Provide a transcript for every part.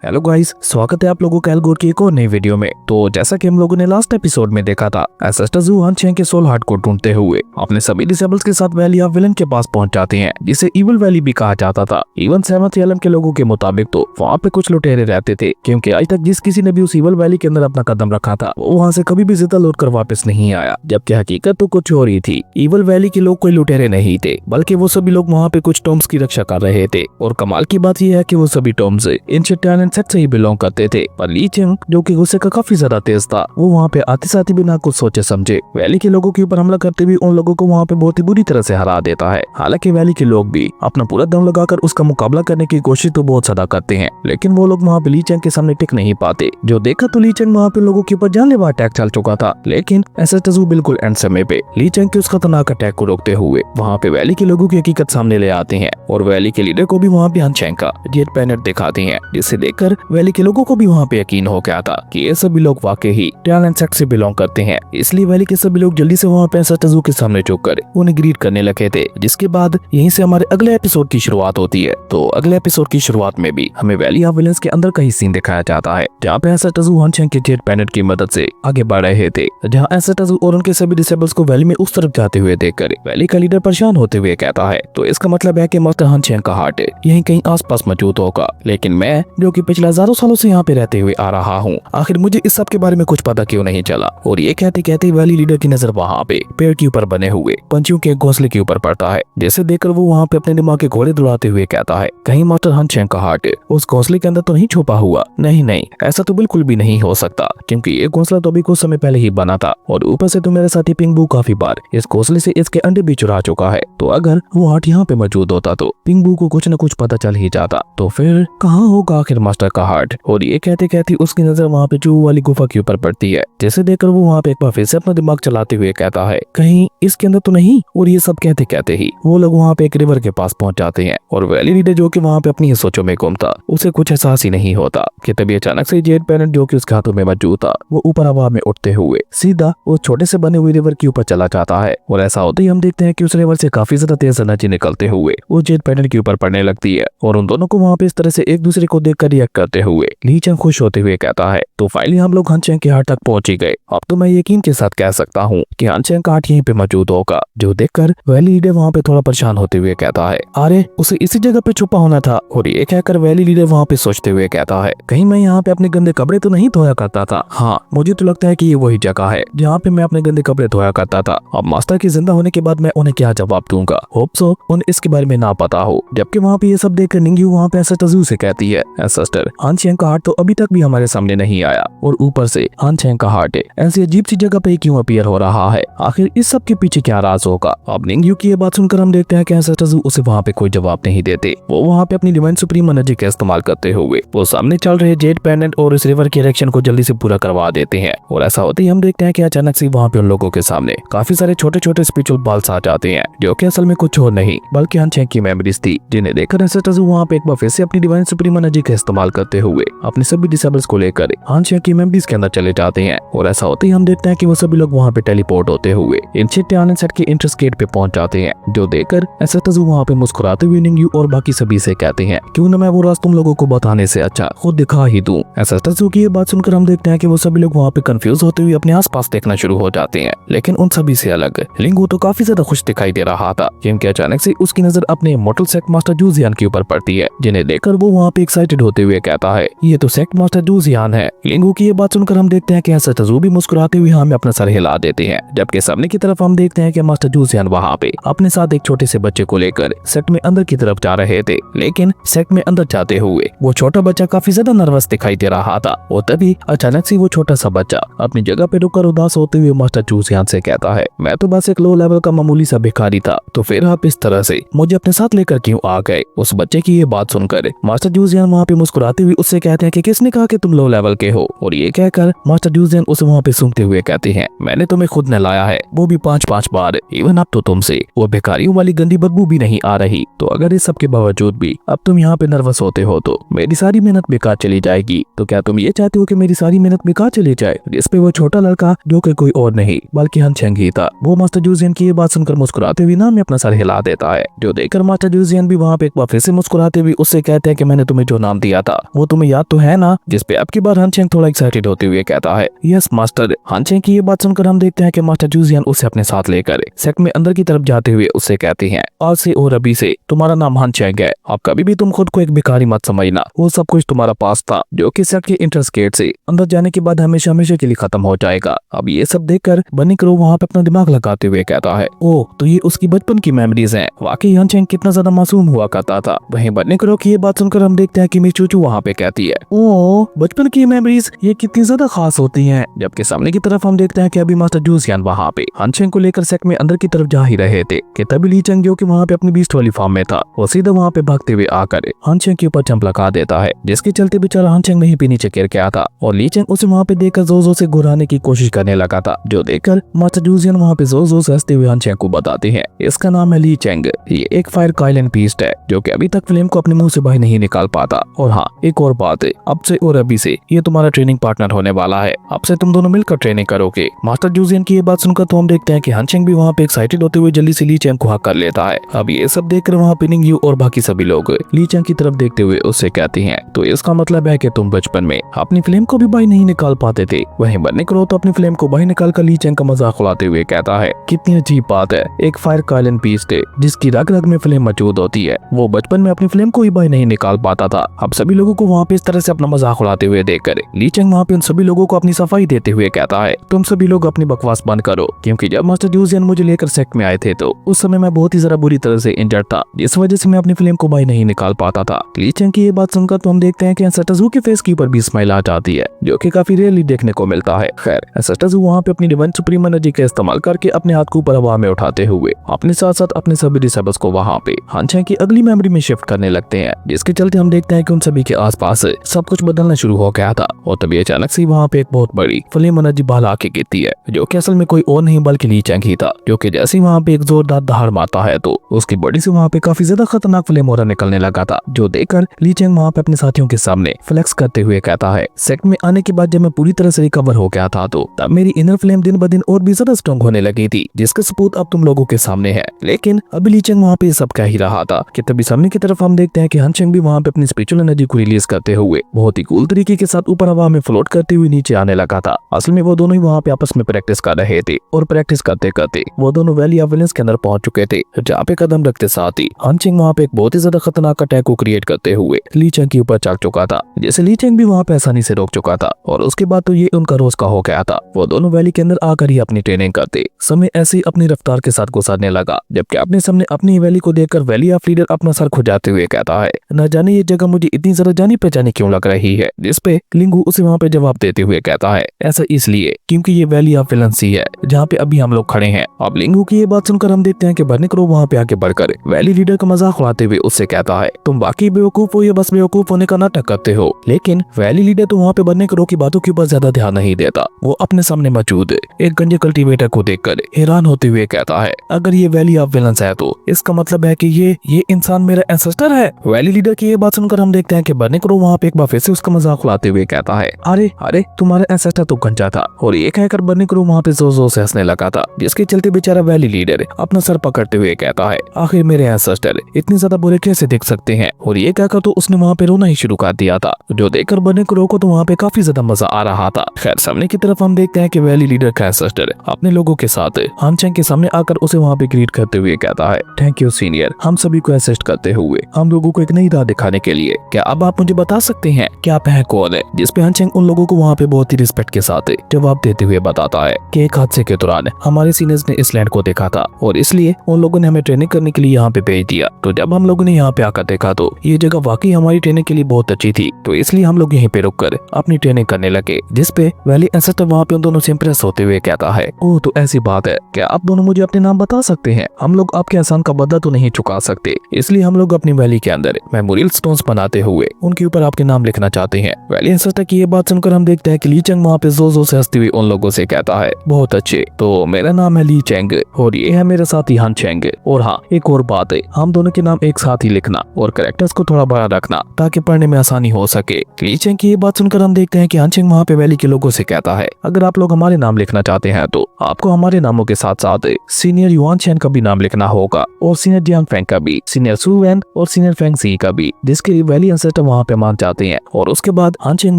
Hello guys, स्वागत है आप लोगों का एल्गोर की एक और नई वीडियो में। तो जैसा कि हम लोगों ने लास्ट एपिसोड में देखा था, एसेस्टर ज़ू हान चेंग के सोल हार्ट को ढूंढते हुए अपने सभी डिसेबल्स के साथ वैली ऑफ विलन के पास पहुंच जाते हैं, जिसे इविल वैली भी कहा जाता था। इवन सेवंथ एलम के लोगों के मुताबिक तो वहाँ पे कुछ लुटेरे रहते थे, क्योंकि आज तक जिस किसी ने भी उस इविल वैली के अंदर अपना कदम रखा था वो वहाँ से कभी भी जिंदा लौटकर वापस नहीं आया। जबकि हकीकत तो कुछ और ही थी। इविल वैली के लोग कोई लुटेरे नहीं थे, बल्कि वो सभी लोग वहाँ पे कुछ टॉम्स की रक्षा कर रहे थे। और कमाल की बात यह है कि वो सभी टॉम्स इन टैलेंट सेट से ही बिलोंग करते थे। पर ली चेंग, जो कि गुस्से का काफी ज्यादा तेज था, वो वहाँ पे आते साथ ही बिना कुछ सोचे समझे वैली के लोगों के ऊपर हमला करते हुए उन लोगों को वहाँ पे बहुत ही बुरी तरह से हरा देता है। हालांकि वैली के लोग भी अपना पूरा दम लगाकर उसका मुकाबला करने की कोशिश तो बहुत ज्यादा करते हैं, लेकिन वो लोग वहाँ पे ली चेंग के सामने टिक नहीं पाते। जो देखा तो ली चेंग वहाँ पे लोगों के ऊपर जानलेवा अटैक चल चुका था, लेकिन एसेस्टर ज़ू बिल्कुल एंड समय पे ली चेंग के उस खतरनाक अटैक को रोकते हुए वहाँ पे वैली के लोगों की हकीकत सामने ले आते हैं और वैली के लीडर को भी वहाँ पे हान चेंग का जेट पैनेट दिखाते हैं, जिसे देखकर वैली के लोगों को भी वहाँ पे यकीन हो गया था कि ये सभी लोग वाकई ही टैलेंट सेक्ट से बिलोंग करते हैं। इसलिए वैली के सभी लोग जल्दी से वहाँ पे एसेस्टर ज़ू के सामने झुककर उन्हें ग्रीट करने लगे थे। जिसके बाद यहीं से हमारे अगले एपिसोड की शुरुआत होती है। तो अगले एपिसोड की शुरुआत में भी हमें वैली ऑफ विलन्स के अंदर का ही सीन दिखाया जाता है, जहाँ पे एसेस्टर ज़ू हान चेंग के जेट पैनेट की मदद से आगे बढ़ रहे थे। जहाँ एसेस्टर ज़ू और उनके सभी डिसेबल्स को वैली में उस तरफ जाते हुए देखकर वैली का लीडर परेशान होते हुए कहता है, तो इसका मतलब है कि मास्टर हान चेंग का हार्ट यहीं कहीं आसपास मौजूद होगा। लेकिन मैं, जो कि पिछले हजारों सालों से यहाँ पे रहते हुए आ रहा हूँ, आखिर मुझे इस सब के बारे में कुछ पता क्यों नहीं चला। और ये कहते कहते वैली लीडर की नजर वहाँ पे पेड़ के ऊपर बने हुए पंछियों के घोंसले के ऊपर पड़ता है, जिसे देखकर वो वहाँ पे अपने दिमाग के घोड़े दौड़ाते हुए कहता है, कहीं मास्टर हान चेंग का हार्ट उस घोंसले के अंदर तो नहीं छुपा हुआ। नहीं नहीं, ऐसा तो बिल्कुल भी नहीं हो सकता, क्योंकि ये घोंसला तो अभी कुछ समय पहले ही बना था और ऊपर से तो मेरे साथी पिंगबू काफी बार इस घोंसले से इसके अंडे भी चुरा चुका है। तो अगर वो हार्ट यहाँ पे मौजूद होता तो पिंगबू को कुछ न कुछ पता चल ही जाता। तो फिर कहाँ होगा आखिर मास्टर का हार्ट। और ये कहते कहते उसकी नजर वहाँ पे चूहों वाली गुफा के ऊपर पड़ती है, जिसे देखकर वो वहाँ पे एक बार फिर से अपना दिमाग चलाते हुए कहता है, कहीं इसके अंदर तो नहीं। और ये सब कहते कहते ही वो लोग वहाँ पे एक रिवर के पास पहुंच जाते हैं और वैली लीडर, जो कि वहाँ पे अपनी सोचों में गुम था, उसे कुछ एहसास ही नहीं होता कि तभी अचानक से जेट पैनेट, जो कि उसके हाथों में मौजूद था, वो ऊपर हवा में उठते हुए सीधा उस छोटे से बने हुए रिवर के ऊपर चला जाता है। और ऐसा होते ही हम देखते हैं कि उस रिवर से काफी ज्यादा तेज एनर्जी निकलते हुए वो जेट पैनेट के ऊपर पड़ने लगती है। और उन दोनों को वहाँ पे इस तरह से एक दूसरे को देखकर रिएक्ट करते हुए ली चेंग खुश होते हुए कहता है, तो फाइनली हम लोग हान चेंग के हार्ट तक पहुंच ही गए। अब तो मैं यकीन के साथ कह सकता हूँ कि हान चेंग का हार्ट यहीं पे मौजूद होगा। जो देखकर वैली लीडर वहाँ पे थोड़ा परेशान होते हुए कहता है, अरे उसे इसी जगह पे छुपा होना था। और ये कहकर वैली लीडर वहाँ पे सोचते हुए कहता है, कहीं मैं यहाँ पे अपने गंदे कपड़े तो नहीं धोया करता था। हाँ, मुझे तो लगता है कि ये वही जगह है जहाँ पे मैं अपने गंदे कपड़े धोया करता था। अब मास्टर के जिंदा होने के बाद मैं उन्हें क्या जवाब दूंगा। होप सो उन्हें इसके बारे में ना पता हो। जबकि वहाँ पे ये सब देखकर निंग्यू वहाँ पे एसेस्टर ज़ू से कहती है, एसेस्टर, हान चेंग का हार्ट तो अभी तक भी हमारे सामने नहीं आया, और ऊपर से हान चेंग का हार्ट ऐसी अजीब सी जगह पे क्यों अपीयर हो रहा है। आखिर इस सब के पीछे क्या राज होगा। अब निंग्यू की ये बात सुनकर हम देखते हैं कि एसेस्टर ज़ू उसे वहाँ पे कोई जवाब नहीं देते। वो वहाँ पे अपनी डिवाइन सुप्रीम एनर्जी का इस्तेमाल करते हुए वो सामने चल रहे जेट पैनेट और इस रिवर के इरेक्शन को जल्दी से पूरा करवा देते हैं। और ऐसा होते ही हम देखते हैं कि अचानक से वहाँ पे उन लोगों के सामने काफी सारे छोटे छोटे स्पिरिचुअल बॉल्स आ जाते हैं, जो कि असल में कुछ और नहीं बल्कि हान चेंग की मेमोरीज थी, जिन्हें देखकर एसेस्टर ज़ू वहाँ पे एक बार फिर से अपनी डिवाइन सुप्रीम एनर्जी का इस्तेमाल करते हुए अपने सभी डिसेबल्स को लेकर हान चेंग की मेमोरीज के अंदर चले जाते हैं। और ऐसा होते ही हम देखते हैं कि वो सभी लोग वहाँ पे टेलीपोर्ट होते हुए इनसे टैलेंट सेट के एंट्रेंस गेट पे पहुंच जाते हैं। जो देखकर एसेस्टर ज़ू वहाँ पे मुस्कुराते हुए निंग्यू और बाकी सभी से कहते हैं, क्यों न मैं वो रास्ता तुम लोगों को बताने से अच्छा खुद दिखा ही दूं। एसेस्टर ज़ू की ये बात सुनकर हम देखते हैं कि वो सभी लोग वहाँ पे कंफ्यूज होते हुए अपने आसपास देखना शुरू हो जाते हैं। लेकिन उन सभी से अलग लिंगू तो काफी ज्यादा खुश दिखाई दे रहा था, क्योंकि अचानक से उसकी नजर अपने मॉर्टल सेक्ट मास्टर जू जियान के ऊपर पड़ती है, जिन्हें देखकर वो वहाँ पे एक्साइटेड होते हुए कहता है, ये तो सेक्ट मास्टर जू जियान है। लिंगू की ये बात सुनकर हम देखते हैं कि एसेस्टर ज़ू भी मुस्कुराते हुए हमें अपना सर हिला देते हैं। जबकि सामने की तरफ हम देखते हैं कि मास्टर जू जियान वहाँ पे अपने साथ एक छोटे से बच्चे को लेकर सेक्ट में अंदर की तरफ जा रहे थे। लेकिन सेक्ट में अंदर जाते हुए वो छोटा बच्चा काफी ज्यादा नर्वस दिखाई दे रहा था। और तभी अचानक से वो छोटा सा बच्चा अपनी जगह पे रुककर उदास होते हुए मास्टर जू जियान से कहता है, मैं तो बस एक लो लेवल का मामूली सा भिखारी था, तो फिर आप इस तरह से मुझे अपने साथ लेकर क्यों आ गए। उस बच्चे की ये बात सुनकर मास्टर जू जियान वहाँ पे मुस्कुराते हुए उससे कहते हैं कि किसने कहा कि तुम लो लेवल के हो। और ये कहकर मास्टर जू जियान उसे वहाँ पे सूंघते हुए कहते हैं, मैंने तुम्हें खुद नहलाया है, वो भी 5-5 बार। इवन अब तो तुमसे वो भिखारियों वाली गंदी बदबू भी नहीं आ रही। तो अगर इस सब के बावजूद भी अब तुम यहाँ पे नर्वस होते हो तो मेरी सारी मेहनत बेकार चली जाएगी। तो क्या तुम ये चाहते हो कि मेरी सारी मेहनत बेकार चली जाए। जिस पे वो छोटा लड़का, जो कि कोई और नहीं बल्कि हान चेंग ही था, वो मास्टर जू जियान की ये बात सुनकर मुस्कुराते हुए ना में अपना सर हिला देता है। जो देखकर मास्टर जू जियान भी वहाँ पे एक बार फिर से मुस्कुराते हुए उससे कहते हैं कि मैंने तुम्हें जो नाम दिया था था, वो तुम्हें याद तो है ना? जिसपे आपकी बार हान चेंग थोड़ा एक्साइटेड होते हुए कहता है, यस मास्टर। हान चेंग की ये बात सुनकर हम देखते हैं कि मास्टर जूजियन उसे अपने साथ लेकर सेक्ट में अंदर की तरफ जाते हुए उससे कहती हैं, आज से और अभी से तुम्हारा नाम हान चेंग है। अब कभी भी तुम खुद को एक भिखारी मत समझना। वो सब कुछ तुम्हारा पास था जो कि सेक्ट के इंट्रेंस गेट से अंदर जाने के बाद हमेशा हमेशा के लिए खत्म हो जाएगा। अब ये सब देखकर बनी क्रो वहाँ पे अपना दिमाग लगाते हुए कहता है, ओह तो ये उसकी बचपन की मेमोरीज हैं। वाकई हान चेंग कितना ज्यादा मासूम हुआ करता था। वहीं बनी क्रो की ये बात सुनकर हम देखते हैं कि मिस चूचू वहाँ पे कहती है, ओह बचपन की मेमोरीज ये कितनी ज्यादा खास होती हैं। जबकि सामने की तरफ हम देखते हैं कि अभी मास्टर जूजियन वहाँ पे हान चेंग को लेकर सेक्ट में अंदर की तरफ जा ही रहे थे कि तभी ली चेंग जो कि वहाँ पे अपनी बीस्ट वाली फॉर्म में था, वो सीधा वहाँ पे भागते हुए आकर हान चेंग के ऊपर जंप लगा देता है, जिसके चलते बेचारा हान चेंग वहीं पे नीचे गिर गया था और ली चेंग उसे वहाँ पे देखकर जोर जोर से घुराने की कोशिश करने लगा था, जो देखकर मास्टर जूजियन वहाँ पे जोर जोर से हंसते हुए हान चेंग को बताते हैं, इसका नाम है ली चेंग। ये एक फायर काइलन बीस्ट है जो कि अभी तक फ्लेम को अपने मुंह से बाहर नहीं निकाल पाता। और हाँ एक और बात है, अब से और अभी से ये तुम्हारा ट्रेनिंग पार्टनर होने वाला है। अब से तुम दोनों मिलकर ट्रेनिंग करोगे। मास्टर जूजियन की ये बात सुनकर तो हम देखते हैं कि हान चेंग भी वहाँ पे एक्साइटेड होते हुए जल्दी से ली चेंग को हक कर लेता है। अब ये सब देखकर वहाँ पे निंग यू और बाकी सभी लोग ली चेंग की तरफ देखते हुए उससे कहती हैं, तो इसका मतलब है कि तुम बचपन में अपनी फ्लेम को भी बाहर नहीं निकाल पाते थे। वहीं बनने करो तो अपनी फ्लेम को बाहर निकाल कर ली चेंग का मजाक उड़ाते हुए कहता है, कितनी अजीब बात है, एक फायर काइलन बीस्ट है जिसकी रग रग में फ्लेम मौजूद होती है, वो बचपन में अपनी फ्लेम को ही बाहर नहीं निकाल पाता था। अब सभी लोगों को वहाँ पे इस तरह से अपना मजाक उड़ाते हुए देखकर ली चेंग वहाँ पे उन सभी लोगों को अपनी सफाई देते हुए कहता है, तुम सभी लोग अपनी बकवास बंद करो, क्योंकि जब मास्टर जूजियन मुझे लेकर सेक्ट में आए थे तो उस समय मैं बहुत ही जरा बुरी तरह से इंजर्ड था, जिस वजह से मैं अपनी फ्लेम को बाहर नहीं निकाल पाता था। ली चेंग की ये बात सुनकर तो हम देखते हैं कि एंसेस्टर के फेस के ऊपर भी स्माइल आ जाती है, जो कि काफी रेयरली देखने को मिलता है। खैर एंसेस्टर वहाँ पे अपनी डिवाइन सुप्रीम एनर्जी का इस्तेमाल करके अपने हाथ को ऊपर हवा में उठाते हुए अपने साथ साथ अपने सभी डिसेबल्स को वहाँ पे हान चेंग की अगली मेमोरी में शिफ्ट करने लगते हैं, जिसके चलते हम देखते हैं कि उन सभी के आसपास सब कुछ बदलना शुरू हो गया था। और तभी अचानक से वहाँ पे एक बहुत बड़ी फ्लेम एनर्जी बाहर आके गिरती है, जो कि असल में कोई और नहीं बल्कि ली चेंग ही था, जो कि जैसे ही वहाँ पे एक जोरदार दहाड़ मारता है तो उसकी बॉडी से वहाँ पे काफी ज्यादा खतरनाक फ्लेम ऑरा निकलने लगा था, जो देखकर ली चेंग वहाँ पे अपने साथियों के सामने फ्लेक्स करते हुए कहता है, सेक्ट में आने के बाद जब मैं पूरी तरह से रिकवर हो गया था तो तब मेरी इनर फ्लेम दिन ब दिन और भी ज्यादा स्ट्रॉन्ग होने लगी थी, जिसका सबूत अब तुम लोगों के सामने है। लेकिन अभी ली चेंग वहाँ पे सब कह ही रहा था कि तभी सामने की तरफ हम देखते हैं कि हान चेंग भी वहाँ पे अपनी स्पिरिचुअल एनर्जी को रिलीज करते हुए बहुत ही कूल तरीके के साथ ऊपर हवा में फ्लोट करते हुए नीचे आने लगा था। असल में वो दोनों ही वहाँ पे आपस में प्रैक्टिस कर रहे थे और प्रैक्टिस करते करते वो दोनों वैली ऑफ विलेंस के अंदर पहुंच चुके थे, जहाँ पे कदम रखते साथ ही हान चेंग वहाँ पे एक बहुत ही ज्यादा खतरनाक अटैक को क्रिएट करते हुए ली चेंग के ऊपर चढ़ चुका था, जिसे ली चेंग भी वहाँ पे आसानी से रोक चुका था। और उसके बाद तो ये उनका रोज का हो गया था, वो दोनों वैली के अंदर आकर ही अपनी ट्रेनिंग करते समय ऐसे ही अपनी रफ्तार के साथ गुजरने लगा, जबकि अपने सामने अपनी वैली को देखकर वैली ऑफ लीडर अपना सर खुजाते हुए कहता है, न जाने ये जगह मुझे इतनी ज्यादा जानी पहचानी क्यों लग रही है। जिसपे लिंगू उसे वहाँ पे जवाब देते हुए कहता है, ऐसा इसलिए क्योंकि ये वैली ऑफ विलेंस ही है जहाँ पे अभी हम लोग खड़े हैं। अब लिंगू की ये बात सुनकर हम देखते हैं कि बर्नी क्रो वहाँ पे आगे बढ़कर वैली लीडर का मजाक उड़ाते हुए उससे कहता है, तुम वाकई बेवकूफ हो या बस बेवकूफ होने का नाटक करते हो। लेकिन वैली लीडर तो वहाँ पे बर्नी क्रो की बातों के ऊपर ज्यादा ध्यान नहीं देता, वो अपने सामने मौजूद एक गंजे कल्टीवेटर को देखकर हैरान होते हुए कहता है, अगर ये वैली ऑफ विलेंस है तो इसका मतलब है कि ये इंसान मेरा एंसेस्टर है। वैली लीडर की ये बात सुनकर हम देखते हैं कि बर्नी क्रो वहाँ पे एक बार फिर से उसका मजाक उड़ाते हुए कहता है, अरे अरे तुम्हारा एंसेस्टर तो गंजा था। और ये कहकर बर्नी क्रो वहाँ पे जोर जोर से हंसने लगा था, जिसके चलते बेचारा वैली लीडर अपना सर पकड़ते हुए कहता है, आखिर मेरे एंसेस्टर इतने ज्यादा बुरे कैसे दिख सकते हैं। और ये कहकर तो उसने वहाँ पे रोना ही शुरू कर दिया था, जो देखकर बर्नी क्रो को तो वहाँ पे काफी ज्यादा मजा आ रहा था। खैर सामने की तरफ हम देखते हैं कि वैली लीडर का एंसेस्टर अपने लोगों के साथ हान चेंग के सामने आकर उसे वहाँ पे ग्रीट करते हुए कहता है, थैंक यू सीनियर, हम सभी को असिस्ट करते हुए हम लोगों को एक नई राह दिखाने के लिए। क्या अब आप मुझे बता सकते हैं कि आप हैं कौन है। जिसपे हान चेंग उन लोगों को वहाँ पे बहुत ही रिस्पेक्ट के साथ जवाब देते हुए बताता है कि एक हादसे के दौरान हमारे सीनियर्स ने इस लैंड को देखा था और इसलिए उन लोगों ने हमें ट्रेनिंग करने के लिए यहाँ पे भेज दिया। तो जब हम लोगों ने यहाँ पे आकर देखा तो ये जगह वाकई हमारी ट्रेनिंग के लिए बहुत अच्छी थी, तो इसलिए हम लोग यहीं पे रुककर अपनी ट्रेनिंग करने लगे। जिसपे वैली एंसेस्टर वहाँ पे उन दोनों से इंप्रेस होते हुए कहता है, ओह तो ऐसी बात है, क्या आप दोनों मुझे अपने नाम बता सकते हैं। हम लोग आपके एहसान का बदला तो नहीं चुका सकते, इसलिए हम लोग अपनी वैली के अंदर मेमोरियल स्टोन्स बनाते हुए उनके ऊपर आपके नाम लिखना चाहते हैं। वैली एंसेस्टर की ये बात सुनकर हम देखते हैं कि ली चेंग वहाँ पे जोर जोर से हंसते हुए उन लोगों से कहता है, बहुत अच्छे, तो मेरा नाम है ली चेंग और ये है मेरा साथी हान चेंग। और हाँ एक और बात है, हम दोनों के नाम एक साथ ही लिखना और कैरेक्टर्स को थोड़ा बड़ा रखना ताकि पढ़ने में आसानी हो सके। ली चेंग की ये बात सुनकर हम देखते हैं कि हान चेंग वहाँ पे वैली के लोगों से कहता है, अगर आप लोग हमारे नाम लिखना चाहते हैं तो आपको हमारे नामों के साथ साथ सीनियर युआन चेन का भी नाम लिखना होगा और सीनियर जियांग फेंग का भी, सीनियर सू वैन और सीनियर फेंग सी का भी, जिसके वैली एंसेस्टर एंसेस्टर वहाँ पे मान जाते हैं और उसके बाद हान चेंग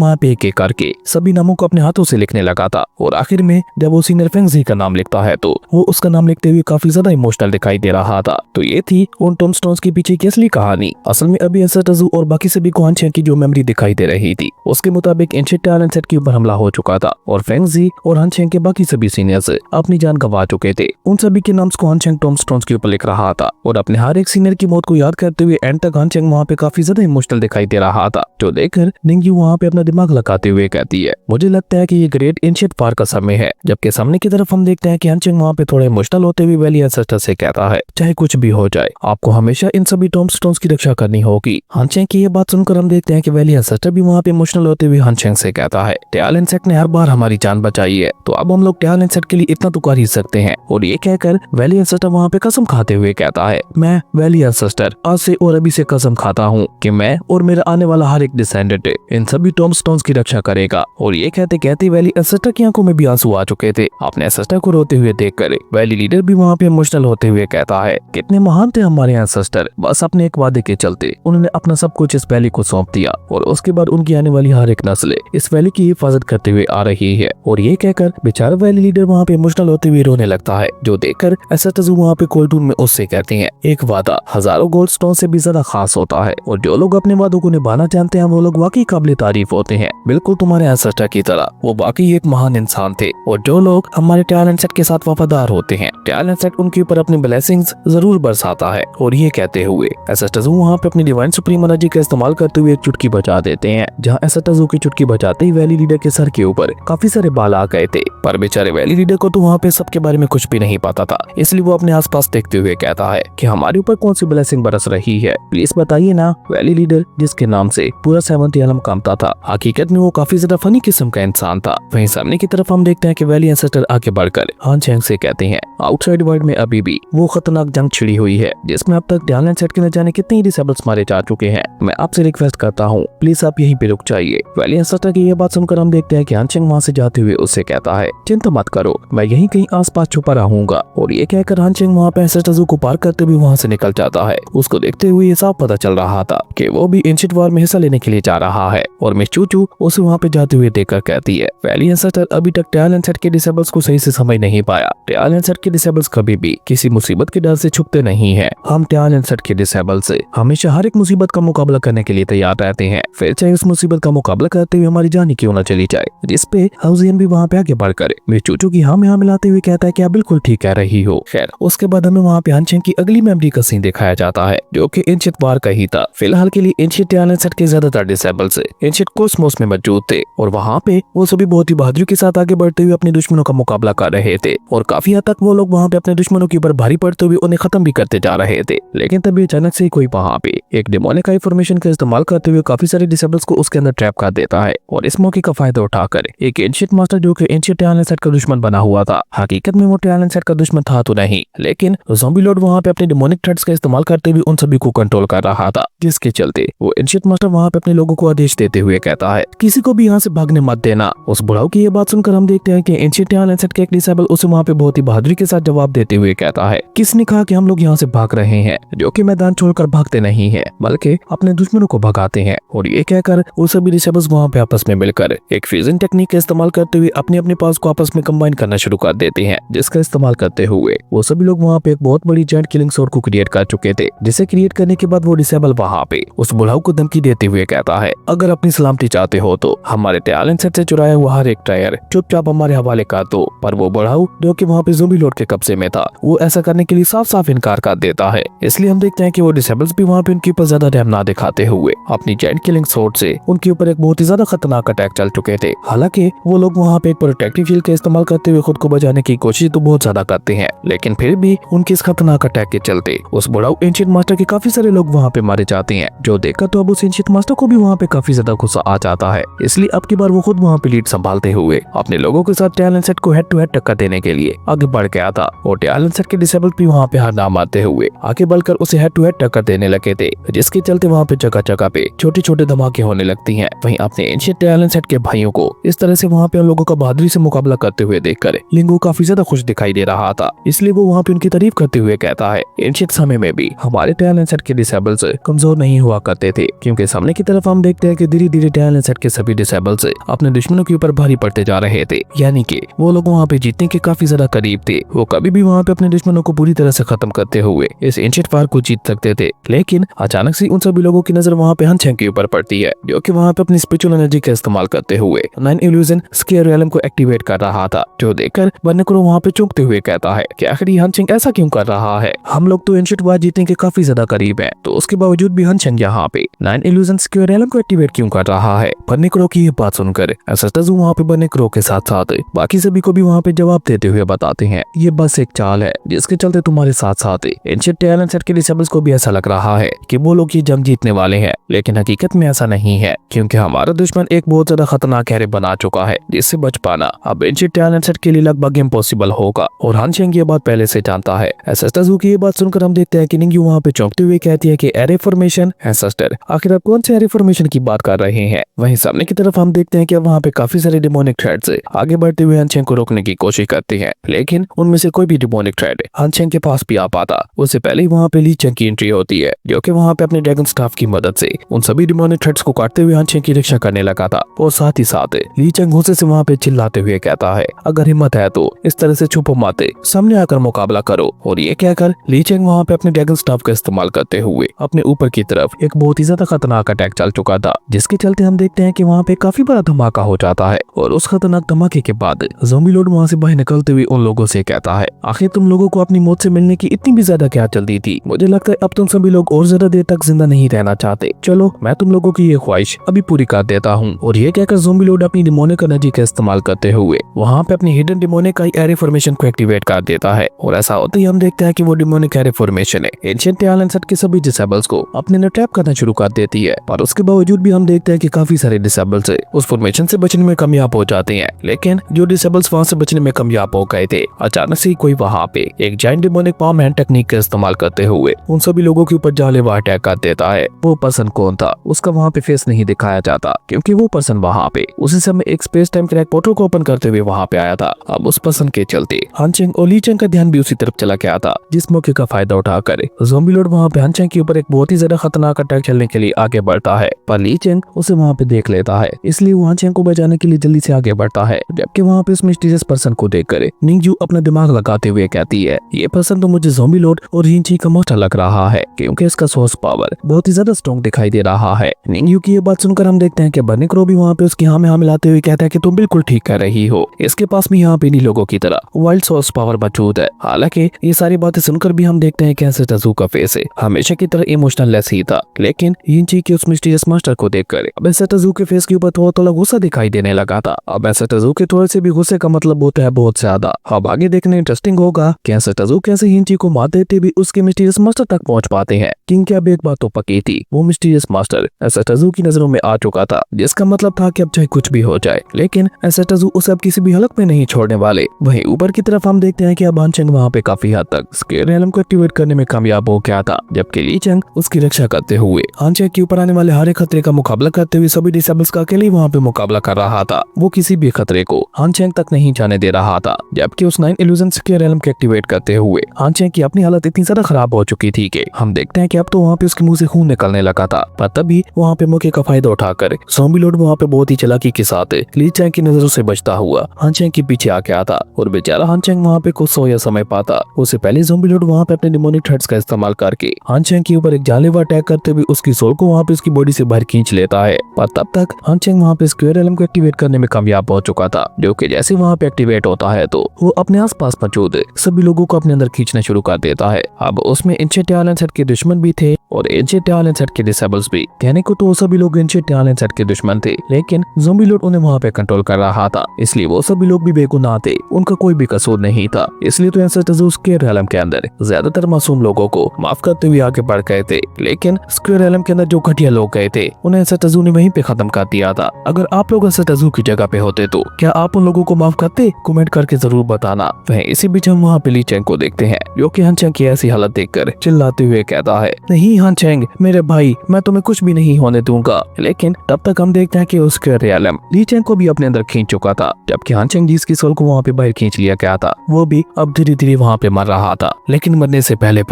वहाँ पे एक एक करके सभी नामों को अपने हाथों से लिखने लगा था और आखिर में जब वो सीनियर फेंगजी का नाम लिखता है तो वो उसका नाम लिखते हुए काफी ज्यादा इमोशनल दिखाई दे रहा था। तो ये थी उन टोमस्टोन्स के पीछे की असली कहानी। असल में अभी एंसेस्टर ज़ू और बाकी सभी को हान चेंग की जो मेमोरी दिखाई दे रही थी उसके मुताबिक एंशिएंट टैलेंट सेट के ऊपर हमला हो चुका था और फेंगजी और हान चेंग के बाकी सभी सीनियर्स अपनी जान गंवा चुके थे। उन सभी के नाम को हान चेंग टोमस्टोन्स के ऊपर लिख रहा था और अपने हर एक सीनियर की मौत को याद करते हुए एंड तक हान चेंग वहाँ पे काफी ज्यादा इमोशनल दिखाई दे रहा था, जो देखकर निंगयू वहाँ पे अपना दिमाग लगाते हुए कहती है, मुझे लगता है कि ये ग्रेट एंशिएंट वार का समय है। जबकि सामने की तरफ हम देखते हैं कि हान चेंग वहाँ पे थोड़ा इमोशनल होते हुए वैली एंसेस्टर से कहता है, चाहे कुछ भी हो जाए आपको हमेशा इन सभी टोमस्टोन्स की रक्षा करनी होगी। हान चेंग की ये बात सुनकर हम देखते हैं कि वैली एंसेस्टर भी वहाँ पे इमोशनल होते हुए हान चेंग से कहता है, ट्याल इंसेक्ट ने हर बार हमारी जान बचाई है तो अब हम लोग ट्याल इंसेक्ट के लिए इतना तो कर ही सकते हैं। और ये कहकर वैली एंसेस्टर वहाँ पे कसम खाते हुए कहता है, मैं वैली एंसेस्टर आज से और अभी से कसम खाता हूँ कि मैं और मेरा आने वाला हर एक डिसेंडेंट इन सभी टोमस्टोन्स की रक्षा करेगा। और ये कहते कहते वैली एंसेस्टर की आंखों में भी आंसू आ चुके थे। अपने एंसेस्टर को रोते हुए देखकर वैली लीडर भी वहाँ पे इमोशनल होते हुए कहता है, कितने महान थे हमारे एंसेस्टर, बस अपने एक वादे के चलते उन्होंने अपना सब कुछ इस वैली को सौंप दिया और उसके बाद उनकी आने वाली हर एक नस्ल इस वैली की हिफाजत करते हुए आ रही है। और ये कहकर बेचारा वैली लीडर वहाँ पे इमोशनल होते हुए रोने लगता है, जो देखकर एंसेस्टर वहाँ पे कोल्ड में उससे कहते हैं, एक वादा हजारों गोल्ड स्टोन से भी ज्यादा खास होता है और जो लोग अपने वादों को निभाना जानते हैं वो लोग वाकई काबिल तारीफ होते हैं। बिल्कुल तुम्हारे एंसेस्टर की तरह वो वाकई एक महान इंसान थे और जो लोग हमारे ट्याल सेट के साथ वफादार होते हैं ट्याल सेट उनके ऊपर अपनी ब्लेसिंग्स जरूर बरसाता है। और ये कहते हुए एंसेस्टर वहाँ पे अपनी डिवाइन सुप्रीम एनर्जी का इस्तेमाल करते हुए एक चुटकी बजा देते हैं, जहाँ एंसेस्टर की चुटकी बजाते ही वैली लीडर के सर के ऊपर काफी सारे बाल आ गए थे। पर बेचारे वैली लीडर को तो वहाँ पे सबके बारे में कुछ भी नहीं पता था, इसलिए वो अपने आसपास देखते हुए कहता है कि हमारे ऊपर कौन सी ब्लेसिंग बरस रही है, प्लीज बताइए ना। वैली लीडर जिसके नाम से पूरा 7th आलम कांपता था, हकीकत में वो काफी ज्यादा फनी किस्म का इंसान था। वहीं सामने की तरफ हम देखते हैं कि वैली एंसेस्टर आगे बढ़कर हान चेंग से कहते हैं, आउटसाइड वर्ल्ड में अभी भी वो खतरनाक जंग छिड़ी हुई है जिसमें अब तक ट्याल सेट के न जाने कितने ही डिसेबल्स मारे जा चुके हैं। मैं आपसे रिक्वेस्ट करता हूँ प्लीज आप यहीं पे रुक जाइए। वैली एंसेस्टर की ये बात सुनकर हम देखते हैं कि हान चेंग वहाँ से जाते हुए उससे कहता है, चिंता मत करो मैं यहीं कहीं आसपास छुपा रहूंगा। और ये कहकर हान चेंग वहाँ पे एंसेस्टर को पार करते हुए वहाँ से निकल जाता है। उसको देखते हुए ये साफ पता चल रहा था कि वो भी एंशिएंट वार में हिस्सा लेने के लिए जा रहा है। और मिस चूचू उसे वहाँ पे जाते हुए देखकर कहती है, वैली एंसेस्टर अभी तक ट्याल सेट के डिसेबल्स को सही से समझ नहीं पाया। ट्याल सेट के डिसेबल्स कभी भी किसी मुसीबत के डर से छुपते नहीं है। हम ट्याल सेट के डिसेबल्स से हमेशा हर एक मुसीबत का मुकाबला करने के लिए तैयार रहते हैं, फिर चाहे उस मुसीबत का मुकाबला करते हुए हमारी जान ही क्यों न चली जाए। जिस पे हाउजियन भी वहाँ पे आगे बढ़कर मिस चूचू की हाँ में हाँ मिलाते हुए कहता है कि आप बिल्कुल ठीक कह रही हो। खैर उसके बाद हमें वहाँ पे हान चेंग की अगली मेमोरी का सीन दिखाया जाता है जो कि एंशिएंट वार का ही था। फिलहाल के लिए एंशिएंट ट्याल सेट के ज्यादातर डिसेबल्स एंशिएंट कोस्मोस में मौजूद थे और वहाँ पे वो सभी बहुत ही बहादुरी के साथ आगे बढ़ते हुए अपने दुश्मनों का मुकाबला कर रहे थे और काफी हद तक वो लोग वहाँ पे अपने दुश्मनों के ऊपर भारी पड़ते हुए उन्हें खत्म भी करते जा रहे थे। लेकिन तभी अचानक से कोई वहाँ पे एक डेमोनिक इंफॉर्मेशन का इस्तेमाल करते हुए काफी सारे डिसेबल्स को उसके अंदर ट्रैप कर देता है और इस मौके का फायदा उठाकर एक एंशिएंट मास्टर जो कि एंशिएंट ट्याल सेट का दुश्मन बना हुआ था, हकीकत में वो ट्याल सेट का दुश्मन था तो नहीं, लेकिन ज़ॉम्बी लॉर्ड वहाँ पे अपने डेमोनिक थ्रेड्स का इस्तेमाल करते हुए उन सभी को कंट्रोल कर रहा था, जिसके चलते वो एंशिएंट मास्टर वहाँ पे अपने लोगों को आदेश देते हुए कहता है, किसी को भी यहाँ से भागने मत देना। उस बुढ़ाऊ की ये बात सुनकर हम देखते हैं कि एंशिएंट ट्याल सेट के एक डिसेबल उसे वहाँ पे बहुत ही बहादुरी के साथ जवाब देते हुए कहता है, किसने कहा कि हम लोग यहाँ से भाग रहे हैं, जो कि मैदान छोड़कर भागते नहीं है बल्कि अपने दुश्मनों को भगाते हैं। और ये कहकर वो सभी डिसेबल्स वहाँ पे आपस में मिलकर एक फ्यूजन टेक्निक का इस्तेमाल करते हुए अपने अपने पास को आपस में कंबाइन करना शुरू कर देते हैं, जिसका इस्तेमाल करते हुए वो सभी लोग वहाँ पे एक बहुत बड़ी जायंट किलिंग सोर्ड को क्रिएट कर चुके थे, जिसे क्रिएट करने के बाद वो डिसेबल वहाँ पे उस बुढ़ाऊ को धमकी देते हुए कहता है, अगर अपनी सलामती चाहते हो तो हमारे ट्याल सेट से चुराया हुआ हर एक टायर चुपचाप हमारे हवाले कर दो। पर वो बुढ़ाऊ जो कि वहाँ पे ज़ॉम्बी लॉर्ड के कब्जे में था वो ऐसा करने के लिए साफ साफ इनकार कर देता है। इसलिए हम देखते हैं कि वो डिसेबल्स भी वहाँ पे उनके ऊपर ज्यादा रहम ना दिखाते हुए अपनी जायंट किलिंग सोर्ड से उनके ऊपर एक बहुत ही ज्यादा खतरनाक अटैक चल चुके थे। हालांकि वो लोग वहाँ पे एक प्रोटेक्टिव शील्ड का इस्तेमाल करते हुए खुद को बचाने की कोशिश तो बहुत ज्यादा करते हैं, लेकिन फिर भी उनके इस खतरनाक अटैक के चलते उस बुढ़ाऊ एंशिएंट मास्टर के काफी सारे लोग वहाँ पे मारे जाते हैं, जो देखकर तो अब उस एंशिएंट मास्टर को भी वहाँ पे काफी ज्यादा गुस्सा आ जाता है। इसलिए अब की बार वो खुद वहाँ पे लीड संभालते हुए अपने लोगों के साथ ट्याल सेट को हेड टू हेड टक्कर देने के लिए आगे बढ़ गया था और ट्याल सेट के डिसेबल भी वहाँ पे हार ना मानते हुए आगे बढ़कर उसे हेड टू हेड टक्कर देने लगे थे, जिसके चलते वहाँ पे जगह जगह पे छोटे छोटे धमाके होने लगती हैं। वहीं अपने एंशिएंट ट्याल सेट के भाइयों को इस तरह से वहाँ पे उन लोगों का बहादुरी से मुकाबला करते हुए देखकर लिंगू काफी ज्यादा खुश दिखाई दे रहा था, इसलिए वो वहाँ पे उनकी तारीफ करते हुए कहता है, एंशिएंट समय में भी हमारे ट्याल सेट के डिसेबल्स कमजोर नहीं हुआ करते थे, थे, क्योंकि सामने की तरफ हम देखते हैं कि धीरे धीरे टैलेंट सेट के सभी डिसेबल्स अपने दुश्मनों के ऊपर भारी पड़ते जा रहे थे। यानी कि वो लोग वहाँ पे जीतने के काफी ज्यादा करीब थे। वो कभी भी वहाँ पे अपने दुश्मनों को पूरी तरह से खत्म करते हुए इस एंशिएंट वार को जीत सकते थे। लेकिन अचानक से उन सभी लोगों की नजर वहाँ पे हान चेंग के ऊपर पड़ती है, जो कि वहाँ पे अपनी स्पिरिचुअल एनर्जी का इस्तेमाल करते हुए 9 इल्यूजन स्केयर रियलम को एक्टिवेट कर रहा था। जो देखकर बर्नेक्रो वहाँ पे चौंकते हुए कहता है कि आखिर हान चेंग ऐसा क्यों कर रहा है? हम लोग तो एंशिएंट वार जीतने के काफी ज्यादा करीब है, तो उसके बावजूद भी हान चेंग यहाँ पे 9 इल्यूजन स्केयर रियलम को एक्टिवेट क्यों कर रहा है? बर्नेक्रो की ये बात सुनकर एसेस्टजू वहाँ पे बर्नेक्रो के साथ साथ बाकी सभी को भी वहाँ पे जवाब देते हुए बताते हैं, ये बस एक चाल है जिसके चलते तुम्हारे साथ साथ एंशिएंट टैलेंट सेट के डिसेबल्स को भी ऐसा लग रहा है कि वो लोग ये जंग जीतने वाले हैं। लेकिन हकीकत में ऐसा नहीं है, क्योंकि हमारा दुश्मन एक बहुत ज्यादा खतरनाक हैरे बना चुका है, जिससे बच पाना अब एंशिएंट टैलेंट सेट के लिए लगभग इम्पॉसिबल होगा। और हान चेंग ये बात पहले से जानता है। एसेस्टजू की ये बात सुनकर हम देखते हैं कि निंग्यू वहाँ पे चौंकते हुए कहती है कि एरे फॉर्मेशन। एसेस्टर, आखिर आप कौन से एरे फॉर्मेशन की बात कर रहे हैं? वहीं सामने की तरफ हम देखते हैं कि वहाँ पे काफी सारे डिमोनिक थ्रेड्स आगे बढ़ते हुए हान चेंग को रोकने की कोशिश करते हैं, लेकिन उनमें से कोई भी डिमोनिक थ्रेड हान चेंग के पास भी आ पाता। उससे पहले ही वहाँ पे ली चेंग की एंट्री होती है, जो कि वहाँ पे अपने ड्रैगन स्टाफ की मदद से उन सभी डिमोनिक थ्रेड्स को काटते हुए हान चेंग की रक्षा करने लगा था। और साथ ही साथ ली चेंग गुस्से से वहाँ पे चिल्लाते हुए कहता है, अगर हिम्मत है तो इस तरह से छुपो मत, सामने आकर मुकाबला करो। और ये कहकर ली चेंग वहाँ पे अपने ड्रैगन स्टाफ का इस्तेमाल करते हुए अपने ऊपर की तरफ एक बहुत ही ज्यादा खतरनाक अटैक चल चुका था, जिसके चलते हम देखते हैं कि वहाँ पे काफी बड़ा धमाका हो जाता है। और उस खतरनाक धमाके के बाद ज़ॉम्बी लॉर्ड वहाँ से बाहर निकलते हुए उन लोगों से कहता है, आखिर तुम लोगों को अपनी मौत से मिलने की इतनी भी ज्यादा क्या जल्दी थी? मुझे लगता है अब तुम सभी लोग और ज्यादा देर तक जिंदा नहीं रहना चाहते। चलो मैं तुम लोगों की ये ख्वाहिश अभी पूरी कर देता हूँ। और ये कहकर ज़ॉम्बी लॉर्ड अपनी डिमोनिक एनर्जी का इस्तेमाल करते हुए वहाँ पे अपनी हिडन डिमोनिक एरे फॉर्मेशन को एक्टिवेट कर देता है। और ऐसा होते ही हम देखते हैं कि वो demonic array formation ancient talent set के सभी डिसेबल्स को अपने अंदर ट्रैप करना शुरू कर देती है। पर उसके बावजूद भी हम देखते हैं कि काफी सारे डिसेबल्स उस फॉर्मेशन से बचने में कामयाब हो जाते हैं। लेकिन जो डिसेबल्स वहाँ से बचने में कामयाब हो गए थे, अचानक से कोई वहाँ पे एक giant demonic palm hand technique का इस्तेमाल करते हुए उन सभी लोगों के ऊपर जानलेवा अटैक कर देता है। वो पर्सन कौन था उसका वहाँ पे फेस नहीं दिखाया जाता, क्योंकि वो पर्सन वहाँ पे उसी समय एक स्पेस टाइम क्रैक पोर्टल को ओपन करते हुए वहाँ पे आया था। अब उस पर्सन के चलते हान चेंग और ली चेंग का ध्यान भी उसी तरफ चला गया था, जिस मौके का फायदा उठाकर ज़ॉम्बी लॉर्ड वहाँ पे हान चेंग के ऊपर एक बहुत ही ज्यादा खतरनाक अटैक चलने के लिए आगे बढ़ता है। पर ली चेंग उसे वहाँ पे देख लेता है, इसलिए वो हान चेंग को बचाने के लिए जल्दी से आगे बढ़ता है। जबकि वहाँ पे उस मिस्टीरियस पर्सन को देखकर निंग्यू अपना दिमाग लगाते हुए कहती है, ये पर्सन तो मुझे ज़ॉम्बी लॉर्ड और हिंची का मोस्टर लग रहा है, क्योंकि इसका सोर्स पावर बहुत ही ज्यादा स्ट्रॉन्ग दिखाई दे रहा है। निंग्यू की ये बात सुनकर हम देखते हैं कि बर्नेक्रो भी वहाँ पे उसकी हाँ में हाँ मिलाते हुए कहता है कि तुम बिल्कुल ठीक कर रही हो, इसके पास भी यहाँ पे इन्हीं लोगों की तरह वाइल्ड सोर्स पावर मौजूद है। हालांकि ये सारी बातें सुनकर भी हम देखते हैं कि एसेस्टजू का फेस हमेशा की तरह इमोशनल लेस ही था, लेकिन हिंची के उस मिस्टीरियस मास्टर को देखकर अब एसेस्टजू के फेस के ऊपर थोड़ा गुस्सा दिखाई देने लगा था। अब एसेस्टजू के थोड़े से भी गुस्से का मतलब होता है बहुत ज्यादा। अब आगे देखने इंटरेस्टिंग होगा कि एसेस्टजू कैसे हिंची को मार देते भी उसके मिस्टीरियस मास्टर तक पहुंच पाते हैं, क्योंकि अब एक बात तो पक्की थी, वो मिस्टीरियस मास्टर एसेस्टजू की नजरों में आ चुका था, जिसका मतलब था कि अब चाहे कुछ भी हो जाए, लेकिन एसेस्टजू उसे अब किसी भी हालत में नहीं छोड़ने वाले। वहीं ऊपर की तरफ हम देखते हैं कि अब हान चेंग वहाँ पे काफी हद तक स्केयर रियलम को एक्टिवेट करने में कामयाब हो गया था, जबकि ली चेंग उसकी रक्षा करते हुए हान चेंग के ऊपर आने वाले हर एक खतरे का मुकाबला करते हुए सभी डिसेबल्स का अकेले वहाँ पे मुकाबला कर रहा था। वो किसी भी खतरे को हान चेंग तक नहीं जाने दे रहा था, जबकि उस 9 इल्यूजन स्केयर रियलम को एक्टिवेट करते हुए हान चेंग की अपनी हालत इतनी ज्यादा खराब हो चुकी थी कि हम देखते हैं कि अब तो वहाँ पे उसके मुंह से खून निकलने लगा था। पर तभी वहाँ पे मौके का फायदा उठाकर ज़ॉम्बी लॉर्ड वहाँ पे बहुत ही चालाकी के साथ ली चेंग की नजरों से बचता हुआ हान चेंग के पीछे आ गया था। और बेचारा हान चेंग वहाँ पे कुछ सोया समय पाता, उससे पहले ज़ॉम्बी लॉर्ड वहाँ पे अपने डिमोनिक थ्रेड्स का इस्तेमाल करके हान चेंग के ऊपर एक जानलेवा अटैक करते हुए उसकी सोल को वहाँ पे उसकी बॉडी से बाहर खींच लेता है। पर तब तक हान चेंग वहाँ पे स्क्वायर रियलम को एक्टिवेट करने में कामयाब हो चुका था, जो कि जैसे वहाँ पे एक्टिवेट होता है तो वो अपने आसपास मौजूद सभी लोगों को अपने अंदर खींचना शुरू कर देता है। अब उसमें एंशिएंट टैलेंट सेट के दुश्मन भी थे और एंशिएंट टैलेंट सेट के डिसेबल्स भी। कहने को तो सभी लोग एंशिएंट टैलेंट सेट के दुश्मन थे, लेकिन ज़ॉम्बी लॉर्ड उन्हें वहाँ पे कंट्रोल कर रहा था, इसलिए वो सभी लोग भी बेगुनाह थे, उनका कोई भी कसूर नहीं था। इसलिए तो एसेस्टजू स्क्वायर रियलम के अंदर ज्यादातर मासूम लोगों को माफ करते हुए आगे बढ़ गए थे, लेकिन स्क्वायर रियलम के अंदर जो घटिया लोग गए थे उन्हें एसेस्टजू ने वहीं पे खत्म कर दिया था। अगर आप लोग एसेस्टजू की जगह पे होते तो क्या आप उन लोगों को माफ करते? कमेंट करके जरूर बताना। वह इसी बीच हम वहाँ पे ली चेंग को देखते हैं, जो कि हान चेंग की ऐसी हालत देखकर चिल्लाते हुए कहता है, नहीं हान चेंग मेरे भाई, मैं तुम्हें कुछ भी नहीं होने दूंगा। लेकिन तब तक हम देखते हैं कि उसके रियलम ली चेंग को भी अपने अंदर खींच चुका था, जबकि हान चेंग जिसकी सोल को वहाँ पे बाहर खींच लिया गया था वो भी अब धीरे धीरे वहाँ पे मर रहा था। लेकिन मरने से पहले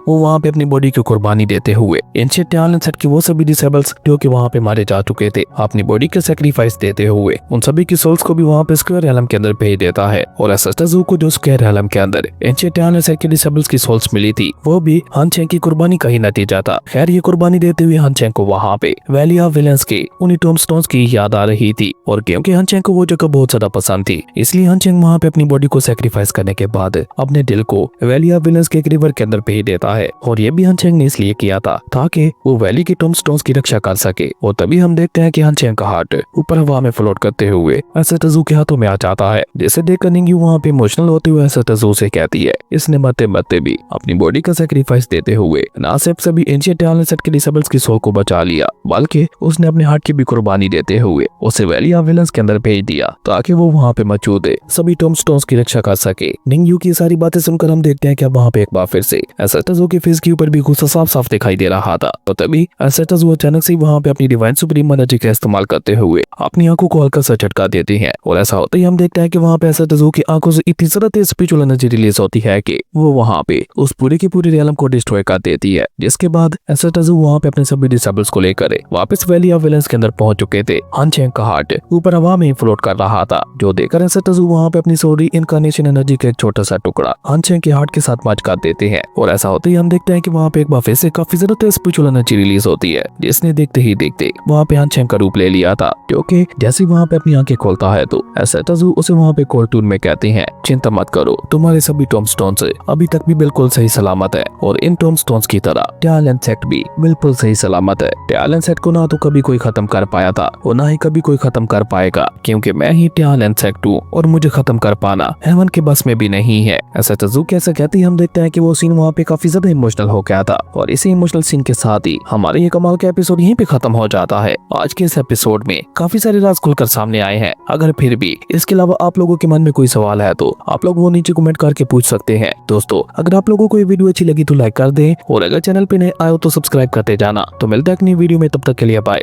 वो वहाँ पे अपनी बॉडी की कुर्बानी देते हुए एंशिएंट टैलेंट सेट के वो सभी डिसेबल्स जो कि वहाँ पे मारे जा चुके थे अपनी बॉडी के सेक्रीफाइस देते हुए उन सभी की सोल्स को भी वहाँ पे स्क्वायर एलम के अंदर भेज देता है। और एसेस्टर ज़ू को जो स्क्वायर एलम के अंदर एंशिएंट टियाना सेट के डिसेबल्स की सोल्स मिली थी वो भी हान चेंग की कुर्बानी का ही नतीजा था। खैर ये कुर्बानी देते हुए हान चेंग को वहाँ पे वैली ऑफ विलेंस के उन्हीं टोम्बस्टोन्स की याद आ रही थी और क्योंकि हान चेंग को वो जगह बहुत ज्यादा पसंद थी इसलिए हान चेंग वहाँ पे अपनी बॉडी को सेक्रीफाइस करने के बाद अपने दिल को वैली ऑफ विलेंस के एक रिवर के अंदर भेज देता है। और ये भी हान चेंग ने इसलिए किया था ताकि वो वैली के टोम्बस्टोन्स की रक्षा कर सके। और तभी हम देखते हैं कि हान चेंग का हार्ट ऊपर हवा में फ्लोट करते हुए एसेस्टर ज़ू के हाथों में आ जाता है, जिसे देखकर निंग्यू वहाँ पे इमोशनल होते हुए एसेस्टर ज़ू से कहती है इसने मरते मरते भी अपनी बॉडी का सेक्रीफाइस देते हुए ना सिर्फ सभी एंशिएंट टियाना सेट के डिसेबल्स की सोल को बचा लिया बल्कि उसने अपने हार्ट की भी कुर्बानी देते हुए उसे वैली ऑफ विलेंस के अंदर भेज दिया ताकि वो वहाँ पे मौजूद सभी टोम्बस्टोन्स की रक्षा कर सके। निंग्यू की सारी बातें सुनकर हम देखते हैं कि अब वहाँ पे एक बार फिर से एसेस्टर ज़ू के फेस के ऊपर भी गुस्सा साफ साफ दिखाई दे रहा था। तो तभी एसेस्टर ज़ू अचानक से वहाँ पे अपनी डिवाइन सुप्रीम एनर्जी का इस्तेमाल करते हुए अपनी आंखों को हल्का सा झटका देती है और ऐसा होता ही हम देखते हैं कि वहाँ पे एसेस्टर ज़ू की आंखों से इतनी ज्यादा तेज स्पिरिचुअल एनर्जी रिलीज होती है कि वो वहाँ पे उस पूरे की पूरी रियलम को डिस्ट्रॉय कर देती है। जिसके बाद एसेस्टर ज़ू वहाँ पे अपने सभी डिसेबल्स को लेकर वापस वैली ऑफ विलेंस के अंदर पहुंच चुके थे। हान चेंग का हार्ट ऊपर हवा में फ्लोट कर रहा था जो देखकर एसेस्टर ज़ू वहाँ पे अपनी सोरी इनकार्नेशन एनर्जी का एक छोटा सा टुकड़ा हान चेंग के हार्ट के साथ मर्ज कर देते हैं। और ऐसा होते ही हम देखते हैं कि वहाँ पे एक बार फिर से काफी ज्यादा तेज स्पिरिचुअल एनर्जी रिलीज होती है जिसने देखते ही देखते वहाँ पे हान चेंग का रूप ले लिया था। क्योंकि जैसे वहाँ पे अपनी आंखें खोलता है तो एसेस्टर ज़ू उसे वहाँ पे कॉल टून में कहते हैं चिंता मत करो, तुम्हारे सभी टोम्बस्टोन्स अभी तक भी बिल्कुल सही सलामत है और इन टोम्बस्टोन्स की तरह टियाना सेट भी बिल्कुल सही सलामत है। टियाना सेट को ना तो कभी कोई खत्म कर पाया था और ना ही कभी कोई खत्म कर पाएगा क्योंकि मैं ही टियाना सेट हूँ और मुझे खत्म कर पाना हेवन के बस में भी नहीं है। एसेस्टर ज़ू कैसे कहते ही हम देखते हैं कि वो सीन वहाँ पे काफी ज्यादा इमोशनल हो गया था और इसी इमोशनल सीन के साथ ही हमारे ये कमाल का एपिसोड यहीं पे खत्म हो जाता है। आज के इस एपिसोड में काफी सारे राज खुलकर सामने आए हैं। अगर फिर भी इसके अलावा आप लोगों के मन में कोई सवाल है तो आप लोग वो नीचे कमेंट करके पूछ सकते हैं। दोस्तों अगर आप लोगों को ये वीडियो अच्छी लगी तो लाइक कर दें और अगर चैनल पे नए आए हो तो सब्सक्राइब करते जाना। तो मिलते हैं अगली वीडियो में, तब तक के लिए बाय।